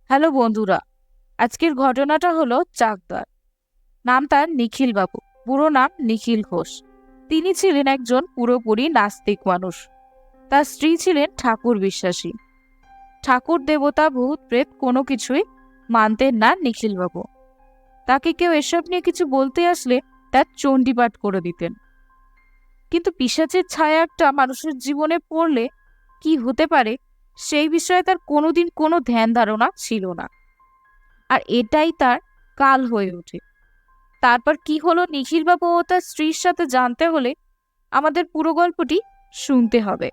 Hello বন্ধুরা, আজকের ঘটনাটা হলো চাকদার। নাম তার নিখিল বাবু, পুরো নাম নিখিল ঘোষ। তিনি ছিলেন একজন পুরোপুরি নাস্তিক মানুষ। তার স্ত্রী ছিলেন ঠাকুর বিশ্বাসী। ঠাকুর দেবতা ভূত প্রেত কোনো কিছুই মানতেন না নিখিল বাবু। তাকে কেউ এসব নিয়ে কিছু বলতে আসলে তার চণ্ডীপাঠ করে দিতেন। কিন্তু পিশাচের ছায়া একটা মানুষের জীবনে পড়লে কি হতে পারে সেই বিষয়ে তার কোনোদিন কোনো ধ্যান ধারণা ছিল না। আর এটাই তার কাল হয়ে ওঠে। তারপর কি হলো নিখিলবাবু ও তার স্ত্রীর সাথে জানতে হলে আমাদের পুরো গল্পটি শুনতে হবে।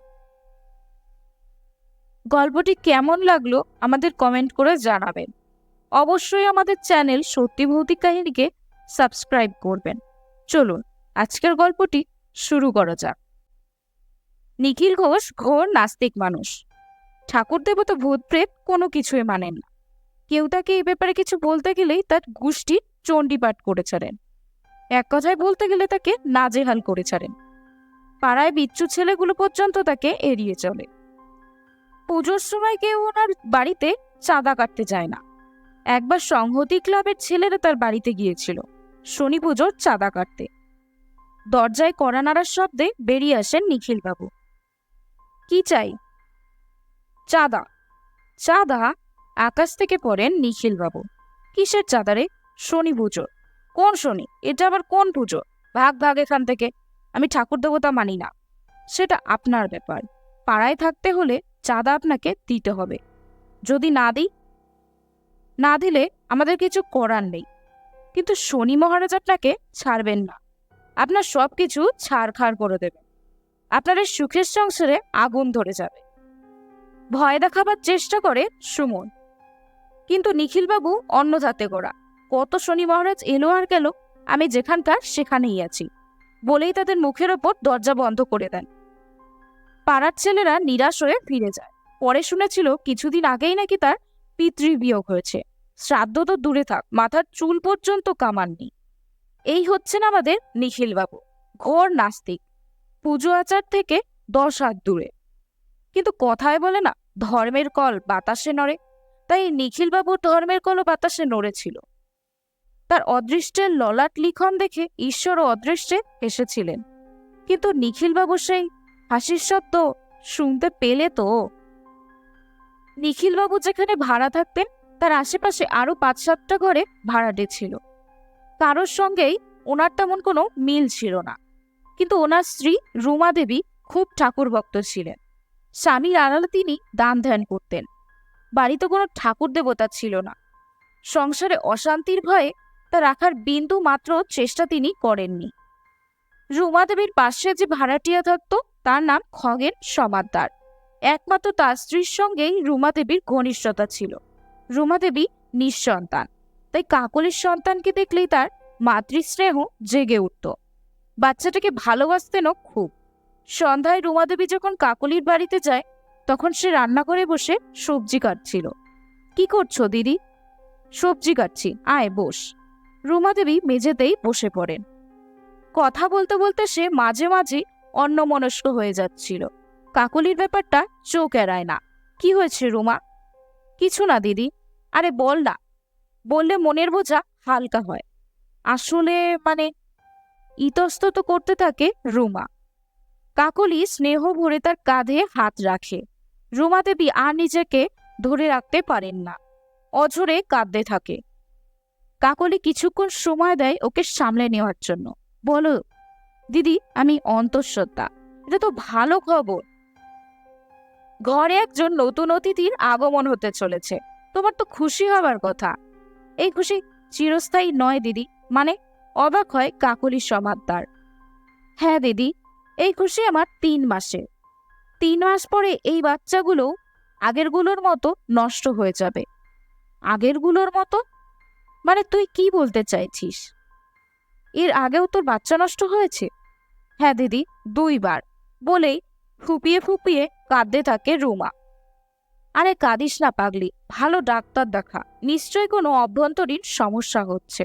গল্পটি কেমন লাগলো আমাদের কমেন্ট করে জানাবেন। অবশ্যই আমাদের চ্যানেল সত্যি ভৌতিক কাহিনীকে সাবস্ক্রাইব করবেন। চলুন আজকের গল্পটি শুরু করা যাক। নিখিল ঘোষ ঘোর নাস্তিক মানুষ। ঠাকুর দেবতা ভূত প্রেত কোনো কিছুই মানেন না। কেউ তাকে এই ব্যাপারে কিছু বলতে গেলেই তার গোষ্ঠী চণ্ডীপাঠ করে ছাড়েন। এক কথায় বলতে গেলে তাকে নাজেহাল করে ছাড়েন। পাড়ায় বিচ্ছু ছেলেগুলো পর্যন্ত তাকে এড়িয়ে চলে। পুজোর সময় কেউ ওনার বাড়িতে চাঁদা কাটতে যায় না। একবার সংহতি ক্লাবের ছেলেরা তার বাড়িতে গিয়েছিল শনি পুজোর চাঁদা কাটতে। দরজায় কড়া নাড়ার শব্দে বেরিয়ে আসেন নিখিলবাবু। কি চাই? চাঁদা। চাঁদা? আকাশ থেকে পড়েন নিখিলবাবু। কিসের চাঁদা রে? শনি পুজোর। কোন শনি? এটা আবার কোন পুজো? ভাগ ভাগ এখান থেকে। আমি ঠাকুর দেবতা মানি না। সেটা আপনার ব্যাপার। পাড়ায় থাকতে হলে চাঁদা আপনাকে দিতে হবে। যদি না দিলে আমাদের কিছু করার নেই। কিন্তু শনি মহারাজ আপনাকে ছাড়বেন না। আপনার সবকিছু ছাড়খাড় করে দেবে। আপনার এই সুখের সংসারে আগুন ধরে যাবে। ভয় দেখাবার চেষ্টা করে সুমন। কিন্তু নিখিলবাবু অন্য ধাতে গোড়া। কত শনি মহারাজ এলো আর গেল, আমি যেখানকার সেখানেই আছি বলেই তাদের মুখের ওপর দরজা বন্ধ করে দেন। পাড়ার ছেলেরা নিরাশ হয়ে ফিরে যায়। পরে শুনেছিল কিছুদিন আগেই নাকি তার পিতৃবিয়োগ হয়েছে। শ্রাদ্ধ তো দূরে থাক, মাথার চুল পর্যন্ত কামাননি। এই হচ্ছেন আমাদের নিখিলবাবু, ঘোর নাস্তিক। পুজো আচার থেকে 10 হাত দূরে। কিন্তু কথায় বলে না, ধর্মের কল বাতাসে নড়ে। তাই নিখিলবাবুর ধর্মের কলও বাতাসে নড়েছিল। তার অদৃষ্টের ললাট লিখন দেখে ঈশ্বরও অদৃষ্টে হেসেছিলেন। কিন্তু নিখিলবাবু সেই হাসির শব্দ শুনতে পেলে তো। নিখিলবাবু যেখানে ভাড়া থাকতেন তার আশেপাশে আরো 5-7টা ঘরে ভাড়াটে ছিল। কারোর সঙ্গেই ওনার তেমন কোনো মিল ছিল না। কিন্তু ওনার স্ত্রী রুমা দেবী খুব ঠাকুর ভক্ত ছিলেন। স্বামীর আড়ালে তিনি দান ধ্যান করতেন। বাড়িতে কোনো ঠাকুর দেবতা ছিল না। সংসারে অশান্তির ভয়ে তা রাখার বিন্দু মাত্র চেষ্টা তিনি করেননি। রুমা দেবীর পাশে যে ভাড়াটিয়া থাকত তার নাম খগেন সমাদ্দার। একমাত্র তার স্ত্রীর সঙ্গেই রুমা দেবীর ঘনিষ্ঠতা ছিল। রুমা দেবী নিঃসন্তান, তাই কাকলির সন্তানকে দেখলেই তার মাতৃস্নেহ জেগে উঠত। বাচ্চাটাকে ভালোবাসতেনও খুব। সন্ধ্যায় রুমা দেবী যখন কাকলির বাড়িতে যায় তখন সে রান্না করে বসে সবজি কাটছিল। কি করছো দিদি? সবজি কাটছি, আয় বস। রুমা দেবী মেঝেতেই বসে পড়েন। কথা বলতে বলতে সে মাঝে মাঝে অন্যমনস্ক হয়ে যাচ্ছিল। কাকলির ব্যাপারটা চোখ এড়ায় না। কি হয়েছে রুমা? কিছু না দিদি। আরে বল না, বললে মনের বোঝা হালকা হয়। আসলে ইতস্তত করতে থাকে রুমা। কাকলি স্নেহ ভরে তার কাঁধে হাত রাখে। রুমা দেবী আর নিজেকে ধরে রাখতে পারেন না, অঝরে কাঁদতে থাকে। কাকলি কিছুক্ষণ সময় দেয় ওকে সামলে নেওয়ার জন্য। বলো দিদি, আমি অন্তঃসত্ত্বা। এটা তো ভালো খবর। ঘরে একজন নতুন অতিথির আগমন হতে চলেছে। তোমার তো খুশি হবার কথা। এই খুশি চিরস্থায়ী নয় দিদি। অবাক হয় কাকলি সমাদ্দার। হ্যাঁ দিদি, এই খুশি আমার 3 মাসে। 3 মাস পরে এই বাচ্চাগুলো আগেরগুলোর মতো নষ্ট হয়ে যাবে। আগেরগুলোর মতো? তুই কি বলতে চাইছিস? এর আগেও তোর বাচ্চা নষ্ট হয়েছে? হ্যাঁ দিদি, 2 বার। বলেই ফুপিয়ে ফুপিয়ে কাঁদতে থাকে রুমা। আরে কাঁদিস না পাগলি, ভালো ডাক্তার দেখা। নিশ্চয়ই কোনো অভ্যন্তরীণ সমস্যা হচ্ছে।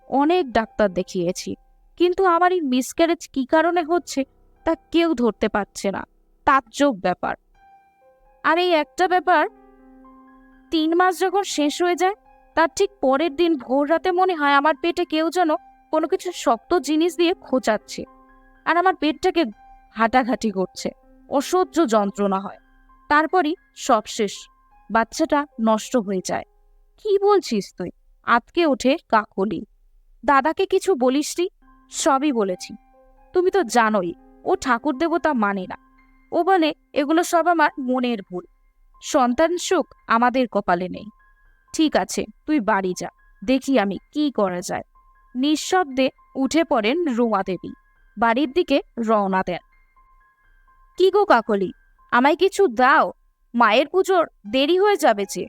অনেক ডাক্তার দেখিয়েছি, কিন্তু আমার এই মিসক্যারেজ কি কারণে হচ্ছে তা কেউ ধরতে পারছে না। তাজ্জব ব্যাপার। আর এই একটা ব্যাপার 3 মাস যখন শেষ হয়ে যায়, তার ঠিক পরের দিন ভোর রাতে মনে হয় আমার পেটে কেউ যেন কোনো কিছু শক্ত জিনিস দিয়ে খোঁচাচ্ছে, আর আমার পেটটাকে ঘাটাঘাটি করছে। অসহ্য যন্ত্রণা হয়। তারপরই সব শেষ, বাচ্চাটা নষ্ট হয়ে যায়। কি বলছিস তুই? আতকে ওঠে কাকলি। দাদাকে কিছু বলিসনি? সবই বলেছি। তুমি তো জানোই ও ঠাকুর দেবতা মানে না। ও বলে এগুলো সব আমার মনের ভুল, সন্তান সুখ আমাদের কপালে নেই। ঠিক আছে, তুই বাড়ি যা, দেখি আমি কি করা যায়। নিঃশব্দে উঠে পড়েন রুমা দেবী, বাড়ির দিকে রওনা দেন। কি গো কাকলি, আমায় কিছু দাও, মায়ের পুজোর দেরি হয়ে যাবে যে।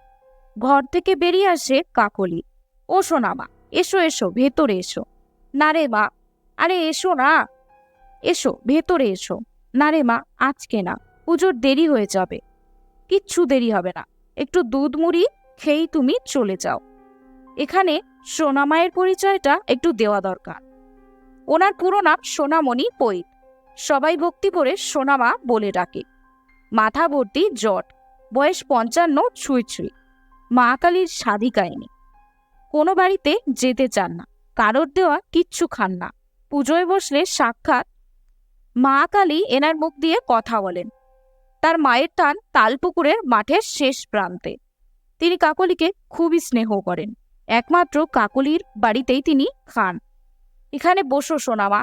ঘর থেকে বেরিয়ে আসে কাকলি। ও সোনা মা, এসো এসো, ভেতরে এসো। না রে মা, আরে এসো না, এসো ভেতরে এসো। না রে মা, আজকে না, পুজোর দেরি হয়ে যাবে। কিচ্ছু দেরি হবে না, একটু দুধ মুড়ি খেয়েই তুমি চলে যাও। এখানে সোনামায়ের পরিচয়টা একটু দেওয়া দরকার। ওনার পুরো নাম সোনামণি পৈত, সবাই ভক্তি করে সোনামা বলে ডাকে। মাথা ভর্তি জট, বয়স 55 ছুঁই ছুঁই। মা কালীর সাধিকায়নি, কোনো বাড়িতে যেতে চান না, কারোর দেওয়া কিচ্ছু খান না। পুজোয় বসলে সাক্ষাৎ মা কালী এনার মুখ দিয়ে কথা বলেন। তার মায়ের টান তালপুকুরের মাঠের শেষ প্রান্তে। তিনি কাকলিকে খুবই স্নেহ করেন, একমাত্র কাকলির বাড়িতেই তিনি খান। এখানে বসো সোনামা।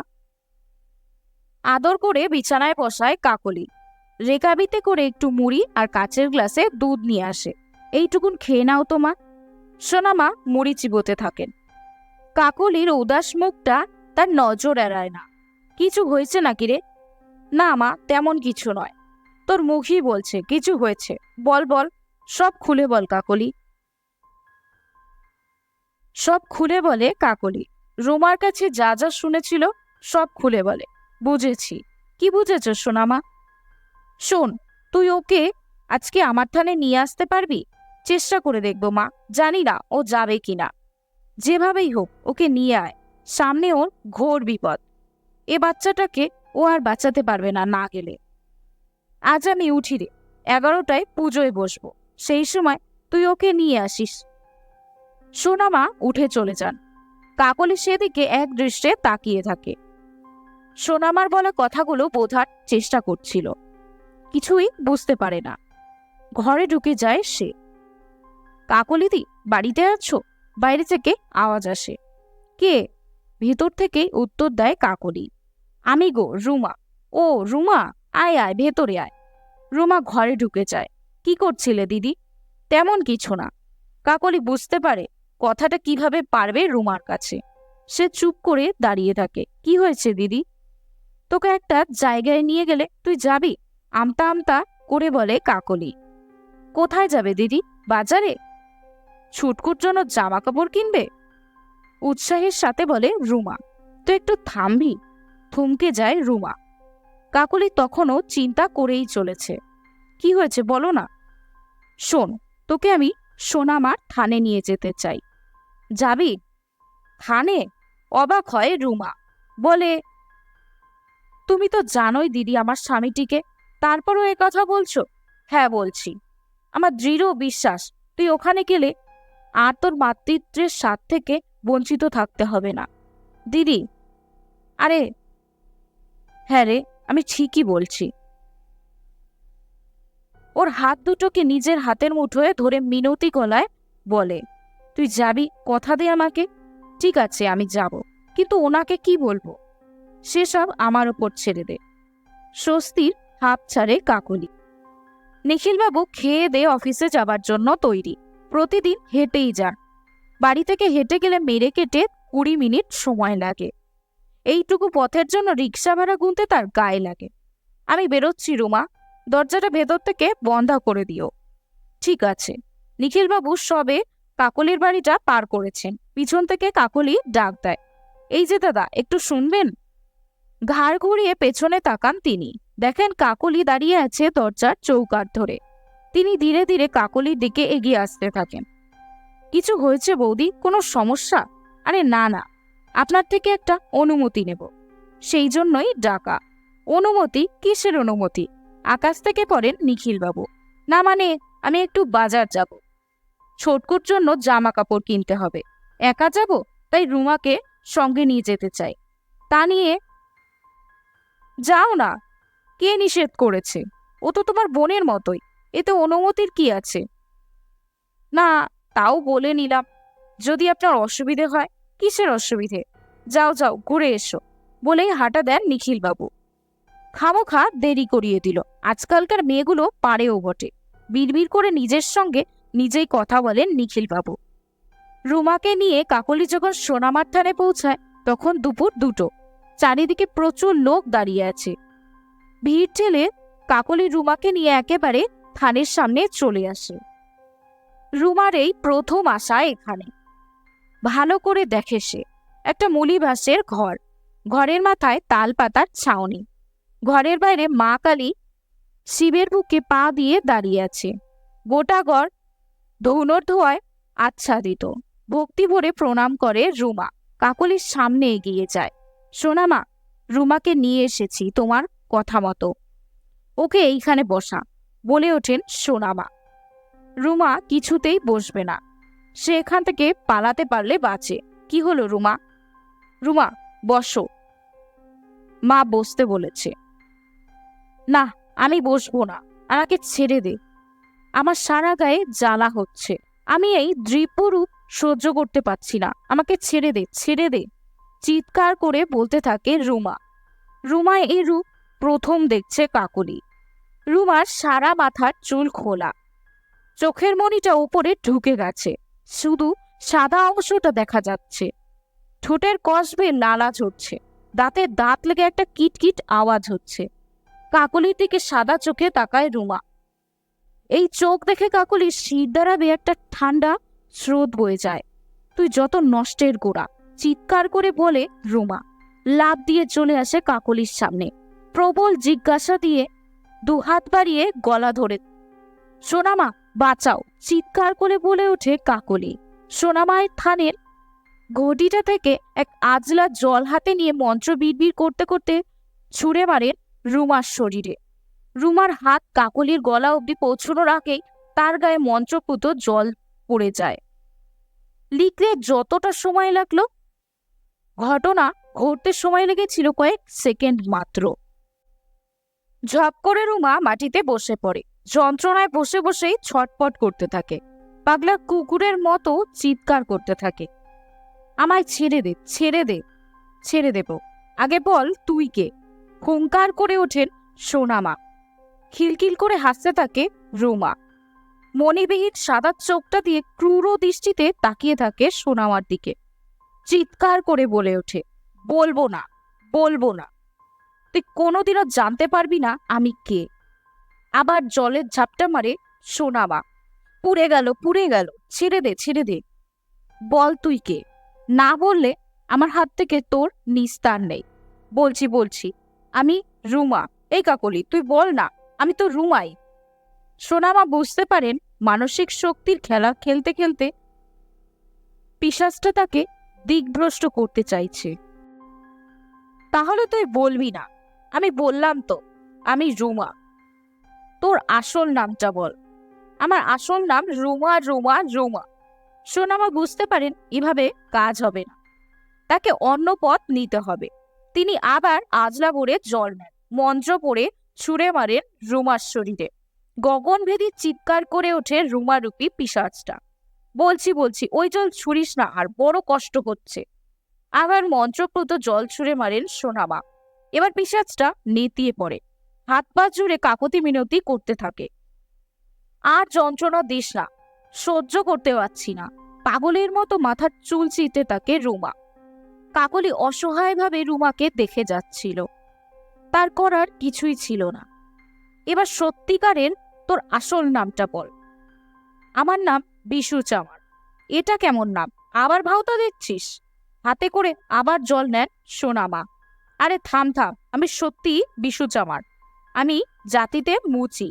আদর করে বিছানায় বসায় কাকলি। রেকাবিতে করে একটু মুড়ি আর কাচের গ্লাসে দুধ নিয়ে আসে। এইটুকুন খেয়ে নাও তো মা। সোনামা মুড়ি চিবোতে থাকেন। কাকলির উদাস মুখটা তার নজর এড়ায় না। কিছু হয়েছে নাকি রে? না মা, তেমন কিছু নয়। তোর মুখই বলছে কিছু হয়েছে। বল বল, সব খুলে বল কাকলি। সব খুলে বলে কাকলি। রুমার কাছে যা যা শুনেছিল সব খুলে বলে। বুঝেছি। কি বুঝেছ সোনামা? শোন, তুই ওকে আজকে আমার থানে নিয়ে আসতে পারবি? চেষ্টা করে দেখবো মা, জানি না ও যাবে কিনা। যেভাবেই হোক ওকে নিয়ে আয়, সামনে ওর ঘোর বিপদ। এ বাচ্চাটাকে ও আর বাঁচাতে পারবে না না গেলে। আজ আমি উঠি রে, 11টায় পুজোয় বসবো, সেই সময় তুই ওকে নিয়ে আসিস। সোনামা উঠে চলে যান। কাকলি সেদিকে এক দৃষ্টে তাকিয়ে থাকে। সোনামার বলা কথাগুলো বোঝার চেষ্টা করছিল, কিছুই বুঝতে পারে না। ঘরে ঢুকে যায় সে। কাকলিদি, বাড়িতে আছো? বাইরে থেকে আওয়াজ আসে। কে? ভেতর থেকে উত্তর দেয় কাকলি। আমি গো, রুমা। ও রুমা, আয় আয়, ভেতরে আয়। রুমা ঘরে ঢুকে যায়। কি করছিলে দিদি? তেমন কিছু না। কাকলি বুঝতে পারে কথাটা কিভাবে পারবে রুমার কাছে। সে চুপ করে দাঁড়িয়ে থাকে। কি হয়েছে দিদি? তোকে একটা জায়গায় নিয়ে গেলে তুই যাবি? আমতা আমতা করে বলে কাকলি। কোথায় যাবে দিদি? বাজারে? ছুটকুর জন্য জামা কাপড় কিনবে? উৎসাহের সাথে বলে রুমা। তো একটু থামবি? থমকে যায় রুমা। কাকলি তখনও চিন্তা করেই চলেছে। কি হয়েছে বলো না। শোন, তোকে আমি সোনামার থানে নিয়ে যেতে চাই। যাবি? থানে? অবাক হয় রুমা। বলে, তুমি তো জানোই দিদি আমার স্বামীটিকে, তারপরও এ কথা বলছো? হ্যাঁ বলছি। আমার দৃঢ় বিশ্বাস তুই ওখানে গেলে আর তোর মাতৃত্বের স্বাদ থেকে বঞ্চিত থাকতে হবে না। দিদি, আরে হ্যাঁ রে, আমি ঠিকই বলছি। ওর হাত দুটোকে নিজের হাতের মুঠোয় ধরে মিনতি গলায় বলে, তুই যাবি? কথা দে আমাকে। ঠিক আছে, আমি যাব, কিন্তু ওনাকে কি বলবো? সেসব আমার ওপর ছেড়ে দে। স্বস্তির হাঁপ ছাড়ে কাকলি। নিখিলবাবু খেয়ে দিয়ে অফিসে যাবার জন্য তৈরি। প্রতিদিন হেঁটেই যান। বাড়ি থেকে হেঁটে গেলে মেরে কেটে 20 মিনিট সময় লাগে। এইটুকু পথের জন্য রিক্সা ভাড়া গুনতে তার গায়ে লাগে। আমি বেরোচ্ছি রুমা, দরজাটা ভেতর থেকে বন্ধ করে দিও। ঠিক আছে। নিখিলবাবু সবে কাকলির বাড়িটা পার করেছেন। পিছন থেকে কাকলি ডাক দেয়, এই যে দাদা, একটু শুনবেন? ঘাড় ঘুরিয়ে পেছনে তাকান তিনি। দেখেন কাকলি দাঁড়িয়ে আছে দরজার চৌকাঠ ধরে। তিনি ধীরে ধীরে কাকলির দিকে এগিয়ে আসতে থাকেন। কিছু হয়েছে বৌদি? কোনো সমস্যা? আরে না না, আপনার থেকে একটা অনুমতি নেব, সেই জন্যই ডাকা। অনুমতি? কিসের অনুমতি? আকাশ থেকে পড়েন নিখিলবাবু। না মানে, আমি একটু বাজার যাব। ছোটকুর জন্য জামা কাপড় কিনতে হবে। একা যাব, তাই রুমাকে সঙ্গে নিয়ে যেতে চাই। তা নিয়ে যাও না, কে নিষেধ করেছে? ও তো তোমার বোনের মতোই, এতে অনুমতির কি আছে? না, তাও বলে নিলাম, যদি আপনার অসুবিধে হয়। কিসের অসুবিধে? যাও যাও, ঘুরে এসো, বলেই হাঁটা দেন নিখিলবাবু। খামোখা দেরি করিয়ে দিল। আজকালকার মেয়েগুলো পারেও বটে। বিড়বিড় করে নিজের সঙ্গে নিজেই কথা বলেন নিখিলবাবু। রুমাকে নিয়ে কাকলি যখন সোনামার থানে পৌঁছায়, তখন দুপুর 2টো। চারিদিকে প্রচুর লোক দাঁড়িয়ে আছে। ভিড় ঠেলে কাকলি রুমাকে নিয়ে একেবারে থানের সামনে চলে আসে। রুমার এই প্রথম আসা এখানে। ভালো করে দেখে সে, একটা মুলিবাসের ঘর, ঘরের মাথায় তাল পাতার ছাউনি, ঘরের বাইরে মা কালী শিবের বুকে পা দিয়ে দাঁড়িয়ে আছে। গোটা ঘর ধুনোর ধোয়ায় আচ্ছাদিত। ভক্তি ভরে প্রণাম করে রুমা, কাকলির সামনে এগিয়ে যায়। সোনামা, রুমাকে নিয়ে এসেছি তোমার কথা মতো, ওকে এইখানে বসা, বলে ওঠেন সোনামা। রুমা কিছুতেই বসবে না। সে এখান থেকে পালাতে পারলে বাঁচে। কি হলো রুমা? রুমা, বসো। মা বসতে বলেছে। না, আমি বসবো না, আমাকে ছেড়ে দে। আমার সারা গায়ে জ্বালা হচ্ছে, আমি এই দ্বিপরূপ সহ্য করতে পারছি না, আমাকে ছেড়ে দে, ছেড়ে দে, চিৎকার করে বলতে থাকে রুমা। রুমা এই রূপ প্রথম দেখছে কাকলি। রুমার সারা মাথার চুল খোলা, চোখের মণিটা উপরে ঢুকে গেছে, শুধু সাদা অংশটা দেখা যাচ্ছে। ঠোঁটের কসবে লালা ঝরছে, দাঁতে দাঁত লেগে একটা কিটকিট আওয়াজ হচ্ছে। কাকলির দিকে সাদা চোখে তাকায় রুমা। এই চোখ দেখে কাকলির শির দ্বারাবে একটা ঠান্ডা স্রোত বয়ে যায়। তুই যত নষ্টের গোড়া, চিৎকার করে বলে রুমা। লাফ দিয়ে চলে আসে কাকলির সামনে, প্রবল জিজ্ঞাসা দিয়ে দুহাত বাড়িয়ে গলা ধরে। সোনামা, বাঁচাও, চিৎকার করে বলে ওঠে কাকলি। সোনামায়ের থানের ঘটিটা থেকে এক আজলা জল হাতে নিয়ে মন্ত্র বিড়বিড় করতে করতে ছুঁড়ে মারেন রুমার শরীরে। রুমার হাত কাকলির গলা অবধি পৌঁছানোর আগেই তার গায়ে মন্ত্রপুত জল পড়ে যায়। লিখতে যতটা সময় লাগলো, ঘটনা ঘটতে সময় লেগেছিল কয়েক সেকেন্ড মাত্র। ঝপ করে রুমা মাটিতে বসে পড়ে, যন্ত্রণায় বসে বসেই ছটপট করতে থাকে, পাগলা কুকুরের মতো চিৎকার করতে থাকে। আমায় ছেড়ে দে, ছেড়ে দে। ছেড়ে দেব, আগে বল তুই কে? হুঙ্কার করে ওঠেন সোনামা। খিলখিল করে হাসতে থাকে রুমা। মণিবিহীন সাদা চোখটা দিয়ে ক্রূর দৃষ্টিতে তাকিয়ে থাকে সোনামার দিকে। চিৎকার করে বলে ওঠে, বলবো না, বলবো না। তুই কোনোদিনও জানতে পারবি না আমি কে। আবার জলের ঝাপটা মারে সোনামা। পুড়ে গেল, পুড়ে গেল, ছেড়ে দে, ছেড়ে দে। বল তুই কে। না বললে আমার হাত থেকে তোর নিস্তার নেই। বলছি বলছি, আমি রুমা। এই কাকলি, তুই বল না, আমি তো রুমাই। সোনামা বুঝতে পারেন মানসিক শক্তির খেলা খেলতে খেলতে পিশাচটা তাকে দিকভ্রষ্ট করতে চাইছে। তাহলে তুই বলবি না? আমি বললাম তো, আমি রুমা। তোর আসল নামটা বল। আমার আসল নাম রুমা, রুমা, রুমা। সোনামা বুঝতে পারেন এভাবে কাজ হবে না, তাকে অন্য পথ নিতে হবে। তিনি আবার আজলা ভরে জল নেন, মন্ত্র পড়ে ছুঁড়ে মারেন রুমার শরীরে। গগনভেদী চিৎকার করে ওঠে রুমারূপী পিশাচটা। বলছি বলছি, ওই জল ছুঁড়িস না, আর বড় কষ্ট হচ্ছে। আবার মন্ত্রপ্রত জল ছুঁড়ে মারেন সোনামা। এবার পিশাচটা নেতিয়ে পড়ে, হাত পা জুড়ে কাকতি মিনতি করতে থাকে। আর যন্ত্রণা দিস না, সহ্য করতে পারছি না। পাগলের মতো মাথার চুল চিতে থাকে রুমা। কাকলি অসহায়ভাবে রুমাকে দেখে যাচ্ছিল, তার করার কিছুই ছিল না। এবার সত্যিকারের তোর আসল নামটা বল। আমার নাম বিশু চামার। এটা কেমন নাম, আবার ভাওতা দিচ্ছিস? হাতে করে আবার জল নেন সোনামা। আরে থাম থাম, আমি সত্যি বিশু চামার, আমি জাতিতে মুচি।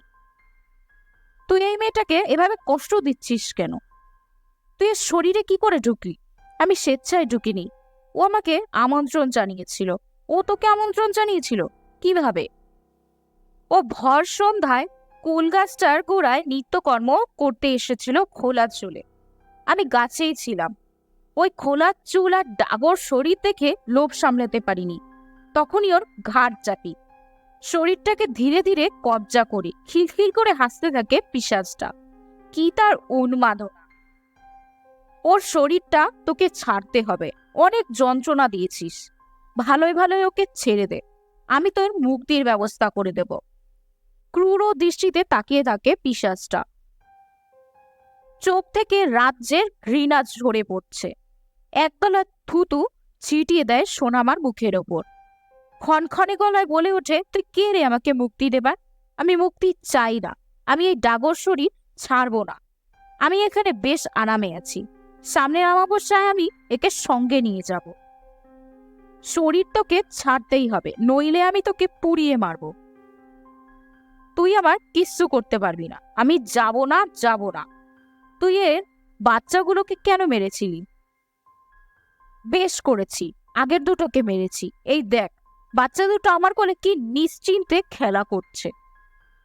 তুই এই মেয়েটাকে এভাবে কষ্ট দিচ্ছিস কেন? তুই এর শরীরে কি করে ঢুকলি? আমি স্বেচ্ছায় ঢুকিনি, ও আমাকে আমন্ত্রণ জানিয়েছিল। ও তোকে আমন্ত্রণ জানিয়েছিল কিভাবে? ও ভর সন্ধ্যায় কুল গাছটার গোড়ায় নিত্যকর্ম করতে এসেছিল খোলা চুলে। আমি গাছেই ছিলাম। ওই খোলা চুল আর ডাগর শরীর দেখে লোভ সামলাতে পারিনি। তখনই ওর ঘাড় চাপি, শরীরটাকে ধীরে ধীরে কবজা করি। খিলখিল করে হাসতে থাকে পিশাচটা। কি তার উন্মাদনা! ওর শরীরটা তোকে ছাড়তে হবে। অনেক যন্ত্রণা দিয়েছিস, ভালোই ভালোই ওকে ছেড়ে দে, আমি তোর মুক্তির ব্যবস্থা করে দেব। ক্রূর দৃষ্টিতে তাকিয়ে থাকে পিশাচটা। চোখ থেকে রাজ্যের ঘৃণা ঝরে পড়ছে। একতলা থুতু ছিটিয়ে দেয় সোনামার মুখের ওপর। ক্ষণক্ষণে গলায় বলে ওঠে, তুই কে রে আমাকে মুক্তি দেবার? আমি মুক্তি চাই না। আমি এই ডাগর শরীর ছাড়বো না। আমি এখানে বেশ আরামে আছি। সামনের অমাবস্যায় আমি একে সঙ্গে নিয়ে যাব। শরীর তোকে ছাড়তেই হবে, নইলে আমি তোকে পুড়িয়ে মারব। তুই আমার কিচ্ছু করতে পারবি না। আমি যাব না, যাব না। তুই এর বাচ্চাগুলোকে কেন মেরেছিলি? বেশ করেছি, আগের দুটোকে মেরেছি। এই দেখ, বাচ্চা দুটো আমার কোলে কি নিশ্চিন্তে খেলা করছে।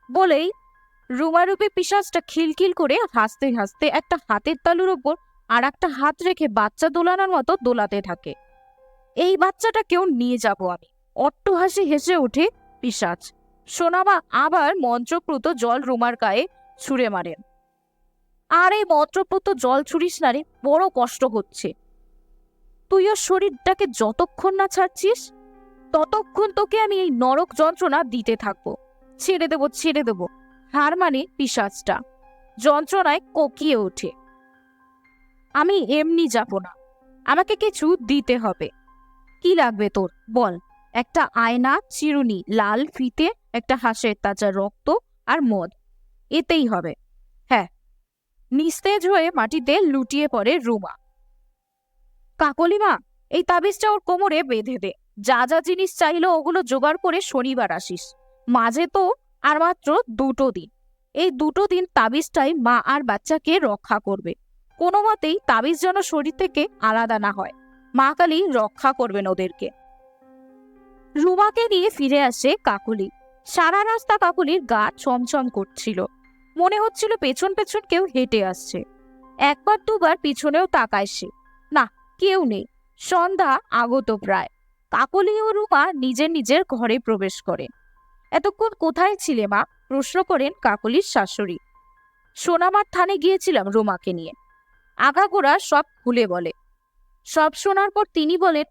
বলেই রুমারূপী পিশাচটা খিলখিল করে হাসতে হাসতে একটা হাতের তালুর ওপর আর একটা হাত রেখে বাচ্চা দোলানোর মতো দোলাতে থাকে। এই বাচ্চাটাকেও নিয়ে যাব আমি। অট্টহাসি হেসে ওঠে পিশাচ। সোনামা আবার মন্ত্রপ্রুত জল রুমার গায়ে ছুঁড়ে মারেন। আর এই মন্ত্রপ্রুত জল ছুড়িস না রে, বড় কষ্ট হচ্ছে। তুই ওর শরীরটাকে যতক্ষণ না ছাড়ছিস, ততক্ষণ তোকে আমি এই নরক যন্ত্রণা দিতে থাকবো। ছেড়ে দেবো, ছেড়ে দেবো। হার মানে পিশাচটা যন্ত্রণায় কোকিয়ে ওঠে। আমি এমনি যাব না, আমাকে কিছু দিতে হবে। কি লাগবে তোর বল? একটা আয়না, চিরুনি, লাল ফিতে, একটা হাঁসের তাজা রক্ত আর মদ, এতেই হবে। হ্যাঁ। নিস্তেজ হয়ে মাটিতে লুটিয়ে পড়ে রুমা। কাকলিমা, এই তাবিজটা ওর কোমরে বেঁধে দে। যা যা জিনিস চাইলো ওগুলো জোগাড় করে শনিবার আসিস। মাঝে তো আর মাত্র 2 দিন। এই 2 দিন তাবিজটাই মা আর বাচ্চাকে রক্ষা করবে। কোনো মতেই তাবিজ যেন শরীর থেকে আলাদা না হয়। মা কালী রক্ষা করবেন ওদেরকে। রুমাকে নিয়ে ফিরে আসে কাকলি। সারা রাস্তা কাকলির গা ছমছম করছিল। মনে হচ্ছিল পেছন পেছন কেউ হেঁটে আসছে। একবার দুবার পিছনেও তাকায় সে, না, কেউ নেই। সন্ধ্যা আগত প্রায়। কাকলি ও রুমা নিজের নিজের ঘরে প্রবেশ করে। এতক্ষণ কোথায় ছিলে মা? প্রশ্ন করেন কাকলির শাশুড়ি। সোনামার থানে গিয়েছিলাম রুমাকে নিয়ে। আগাগোড়া সব খুলে বলে। সব শোনার পর তিনি বলেন,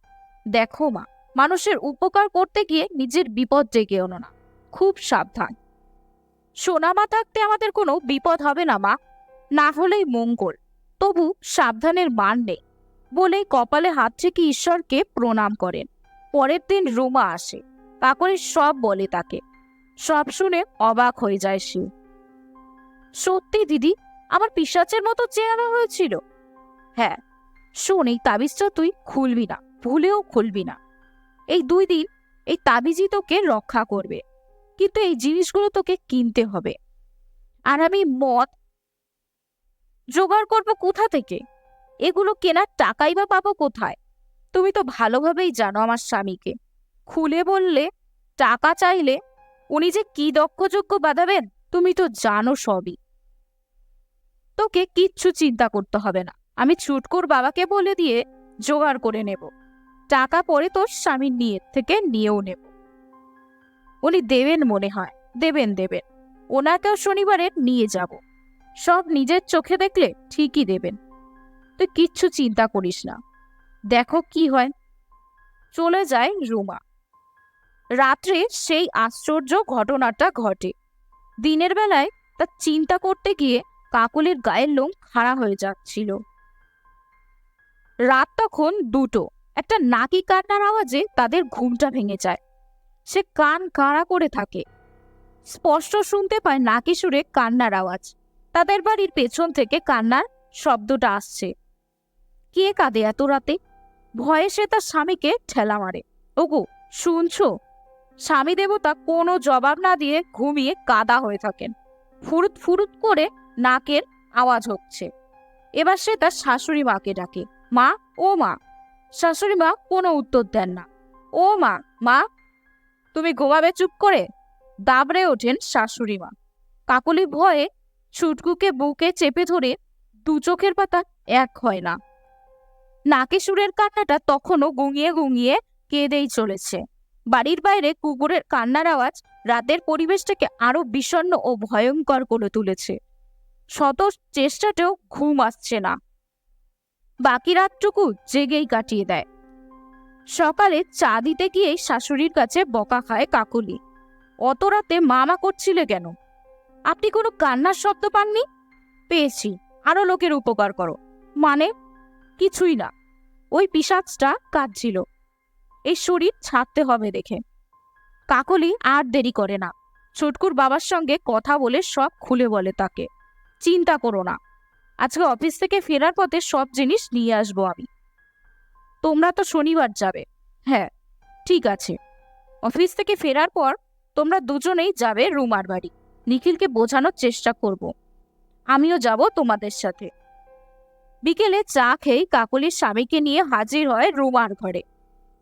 দেখো মা, মানুষের উপকার করতে গিয়ে নিজের বিপদ ডেকে এনো না। খুব সাবধান। সোনামা থাকতে আমাদের কোনো বিপদ হবে না মা, না হলেই মঙ্গল। তবু সাবধানের মান নেই। বলে কপালে হাত রেখে ঈশ্বরকে প্রণাম করেন। পরের দিন রুমা আসে। কাকলি সব বলে তাকে। সব শুনে অবাক হয়ে যায় সে। সত্যি দিদি, আমার পিশাচের মতো চেহারা হয়েছিল? হ্যাঁ। শোন, এই তাবিজটা তুই খুলবি না, ভুলেও খুলবি না। এই 2 দিন এই তাবিজই তোকে রক্ষা করবে। কিন্তু এই জিনিসগুলো তোকে কিনতে হবে। আর আমি মদ জোগাড় করবো কোথা থেকে? এগুলো কেনার টাকাই বা পাবো কোথায়? তুমি তো ভালোভাবেই জানো আমার স্বামীকে। খুলে বললে, টাকা চাইলে উনি যে কি দক্ষযোগ্য বাঁধাবেন, তুমি তো জানো সবই। তোকে কিচ্ছু চিন্তা করতে হবে না। আমি ছুটকুর বাবাকে বলে দিয়ে জোগাড় করে নেব। টাকা পরে তোর স্বামীর থেকে নিয়েও নেব। উনি দেবেন মনে হয়। দেবেন দেবেন। ওনাকেও শনিবারে নিয়ে যাব। সব নিজের চোখে দেখলে ঠিকই দেবেন। তুই কিচ্ছু চিন্তা করিস না, দেখো কি হয়। চলে যায় রুমা। রাত্রে সেই আশ্চর্য ঘটনাটা ঘটে। দিনের বেলায় তা চিন্তা করতে গিয়ে কাকলির গায়ের লোম খাড়া হয়ে যাচ্ছিল। রাত তখন 2টো। একটা নাকি কান্নার আওয়াজে তাদের ঘুমটা ভেঙে যায়। সে কান কাড়া করে থাকে। স্পষ্ট শুনতে পায় নাকি সুরে কান্নার আওয়াজ। তাদের বাড়ির পেছন থেকে কান্নার শব্দটা আসছে। কে কাঁদে এত রাতে? ভয়ে সে তার স্বামীকে ঠেলা মারে। ওগো, শুনছো? স্বামী দেবতা কোনো জবাব না দিয়ে ঘুমিয়ে কাদা হয়ে থাকেন। ফুরুত ফুরুত করে নাকের আওয়াজ হচ্ছে। এবার সে তার শাশুড়ি মাকে ডাকে, মা, ও মা। শাশুড়ি মা কোনো উত্তর দেন না। ও মা, মা, তুমি ঘুমাবে চুপ করে? দাবড়ে ওঠেন শাশুড়ি মা। কাকলি ভয়ে ছুটকুকে বুকে চেপে ধরে দু চোখের পাতা এক হয় না। নাকেশুরের কান্নাটা তখনও গুঙিয়ে গুঙিয়ে কেঁদেই চলেছে। বাড়ির বাইরে কুকুরের কান্নার আওয়াজ রাতের পরিবেশটাকে আরো বিষণ্ণ ও ভয়ঙ্কর করে তুলেছে। শত চেষ্টাতেও ঘুম আসছে না। বাকি রাতটুকু জেগেই কাটিয়ে দেয়। সকালে চা দিতে গিয়েই শাশুড়ির কাছে বকা খায় কাকলি। অত রাতে মামা করছিলে কেন? আপনি কোনো কান্নার শব্দ পাননি? পেয়েছি, আরো লোকের উপকার করো। মানে? কিছুই না, ওই পিশাচটা কাঁদছিল, এই শরীর ছাড়তে হবে দেখে। কাকলি আর দেরি করে না, ছুটকুর বাবার সঙ্গে কথা বলে সব খুলে বলে তাকে। চিন্তা করো না, আজকে অফিস থেকে ফেরার পথে সব জিনিস নিয়ে আসবো আমি। তোমরা তো শনিবার যাবে। হ্যাঁ ঠিক আছে, অফিস থেকে ফেরার পর তোমরা দুজনেই যাবে রুমার বাড়ি। নিখিলকে বোঝানোর চেষ্টা করব, আমিও যাব তোমাদের সাথে। বিকেলে চা খেয়ে কাকলির স্বামীকে নিয়ে হাজির হয় রুমার ঘরে।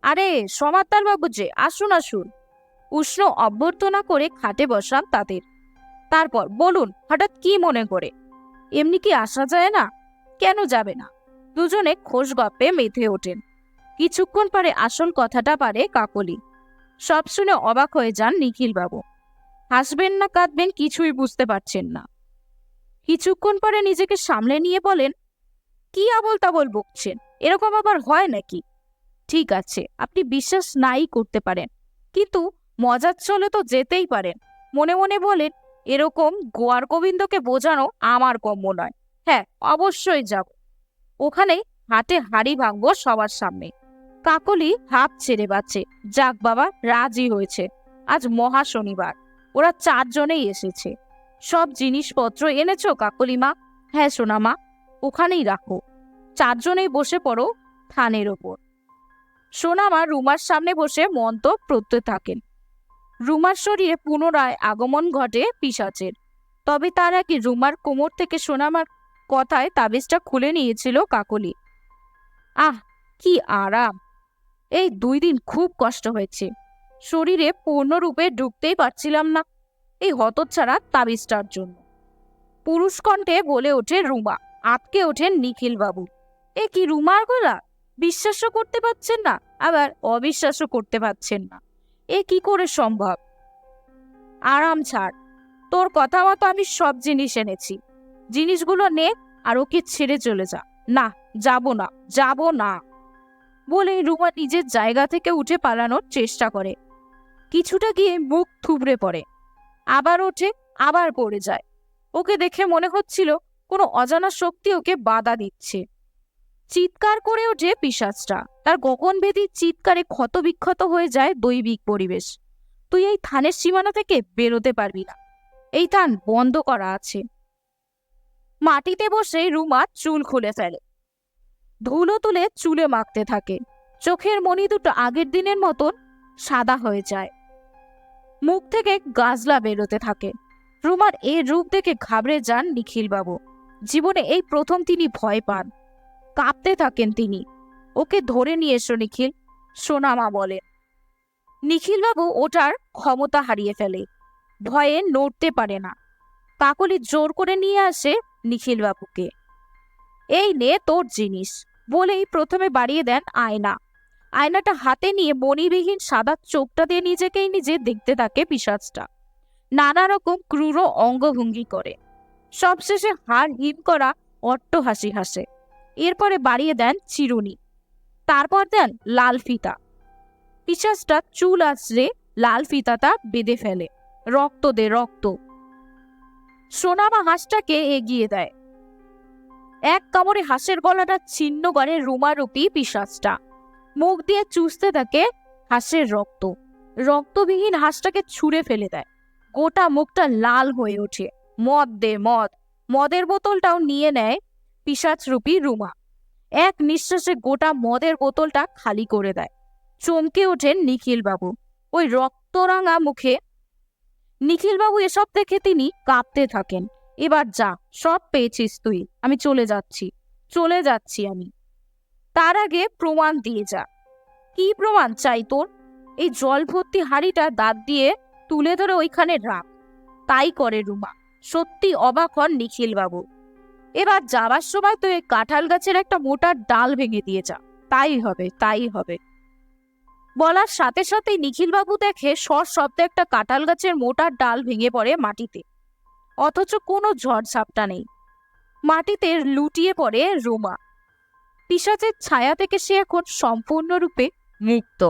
আরে সমাদ্দার বাবু যে, আসুন আসুন। উষ্ণ অভ্যর্থনা করে খাটে বসান তাদের। তারপর বলুন, হঠাৎ কি মনে করে? এমনি কি আসা যায় না? কেন যাবে না? দুজনে খোশ গপ্পে মেতে ওঠেন। কিছুক্ষণ পরে আসল কথাটা পারে কাকলি। সব শুনে অবাক হয়ে যান নিখিল বাবু। হাসবেন না কাঁদবেন কিছুই বুঝতে পারছেন না। কিছুক্ষণ পরে নিজেকে সামলে নিয়ে বলেন, কি আবল তাবল বকছেন? এরকম আবার হয় নাকি? ঠিক আছে, আপনি বিশ্বাস নাই করতে পারেন, কিন্তু মজার চলে তো যেতেই পারেন। মনে মনে বলেন, এরকম গোয়ার গোবিন্দকে বোঝানো আমার কম্য নয়। হ্যাঁ অবশ্যই যাব, ওখানেই হাটে হাড়ি ভাঙবো সবার সামনে। কাকলি হাঁপ ছেড়ে বাঁচে। যাক বাবা, রাজি হয়েছে। আজ মহা শনিবার, ওরা চারজনেই এসেছে। সব জিনিসপত্র এনেছো কাকলি মা? হ্যাঁ সোনা মা, ওখানেই রাখো। চারজনেই বসে পড়ো থানের ওপর। সোনামা রুমার সামনে বসে মন্ত্র পড়তে থাকেন। রুমার শরীরে পুনরায় আগমন ঘটে পিশাচের। তবে তার আগে রুমার কোমর থেকে সোনামার কথায় তাবিজটা খুলে নিয়েছিল কাকলি। আহ কি আরাম! এই 2 দিন খুব কষ্ট হয়েছে, শরীরে পূর্ণরূপে ঢুকতেই পারছিলাম না এই হতচ্ছাড়া তাবিজটার জন্য। পুরুষ কণ্ঠে বলে ওঠে রুমা। আটকে ওঠেন নিখিল বাবু। এ কি রুমার গলা? বিশ্বাসও করতে পারছেন না, আবার অবিশ্বাসও করতে পারছেন না। এ কি করে সম্ভব? আরাম ছাড়, তোর কথা মতো আমি সব জিনিস এনেছি। জিনিসগুলো নে আর ওকে ছেড়ে চলে যা। না, যাব না, যাব না বলে রুমা নিজের জায়গা থেকে উঠে পালানোর চেষ্টা করে। কিছুটা গিয়ে মুখ থুবড়ে পড়ে, আবার ওঠে, আবার পড়ে যায়। ওকে দেখে মনে হচ্ছিল কোনো অজানা শক্তি ওকে বাধা দিচ্ছে। চিৎকার করে ওঠে পিশাচটা। তার গগনভেদী চিৎকারে ক্ষতবিক্ষত হয়ে যায় দৈবিক পরিবেশ। তুই এই থানের সীমানা থেকে বেরোতে পারবি না, এই থান বন্ধ করা আছে। মাটিতে বসে রুমা চুল খুলে ফেলে, ধুলো তুলে চুলে মাখতে থাকে। চোখের মণি দুটো আগের দিনের মতন সাদা হয়ে যায়, মুখ থেকে গাজলা বেরোতে থাকে। রুমার এই রূপ দেখে ঘাবড়ে যান নিখিল বাবু। জীবনে এই প্রথম তিনি ভয় পান, কাঁপতে থাকেন তিনি। ওকে ধরে নিয়ে এসো নিখিল, সোনামা বলে। নিখিলবাবু ওটার ক্ষমতা হারিয়ে ফেলে, ভয়ে নড়তে পারে না। কাকলি জোর করে নিয়ে আসে নিখিলবাবুকে। এই নে তোর জিনিস বলেই প্রথমে বাড়িয়ে দেন আয়না। আয়নাটা হাতে নিয়ে মণিবিহীন সাদা চোখটা দিয়ে নিজেকেই নিজে দেখতে থাকে পিশাচটা। নানা রকম ক্রূর অঙ্গভঙ্গি করে, সবশেষে হাড় হিম করা অট্ট হাসি হাসে। এরপরে বাড়িয়ে দেন চিরুনি, তারপর দেন লাল ফিতা। পিশাচটা চুল আঁচড়ে লাল ফিতাটা বেঁধে ফেলে। রক্ত দে, রক্ত। সোনামা হাঁসটাকে এগিয়ে দেয়। এক কামড়ে হাঁসের গলাটা ছিন্ন করে রুমারূপী পিশাচটা। মুখ দিয়ে চুষতে থাকে হাঁসের রক্ত। রক্তবিহীন হাঁসটাকে ছুঁড়ে ফেলে দেয়। গোটা মুখটা লাল হয়ে ওঠে। মদ দে, মদ। মদের বোতলটাও নিয়ে নেয় পিশাচরূপী রুমা। এক নিঃশ্বাসে গোটা মদের বোতলটা খালি করে দেয়। চমকে ওঠেন নিখিলবাবু। ওই রক্তরাঙা মুখে নিখিলবাবু এসব দেখে তিনি কাঁপতে থাকেন। এবার যা, সব পেয়েছিস তুই, আমি চলে যাচ্ছি, চলে যাচ্ছি আমি। তার আগে প্রমাণ দিয়ে যা। কি প্রমাণ চাই তোর? এই জল ভর্তি হাঁড়িটা দাঁত দিয়ে তুলে ধরে ওইখানে রাখ। তাই করে রুমা। সত্যি অবাক হন নিখিলবাবু। এবার যাবার সময় তুই কাঁঠাল গাছের একটা মোটা ডাল ভেঙে দিয়ে যা, তাই হবে, তাই হবে। বলার সাথে সাথেই নিখিলবাবু দেখে শব্দে একটা কাঁঠাল গাছের মোটা ডাল ভেঙে পড়ে মাটিতে। অথচ কোনো ঝড়ঝাপটা নেই। মাটিতে লুটিয়ে পড়ে রুমা। পিশাচের ছায়া থেকে সে এখন সম্পূর্ণরূপে মুক্ত।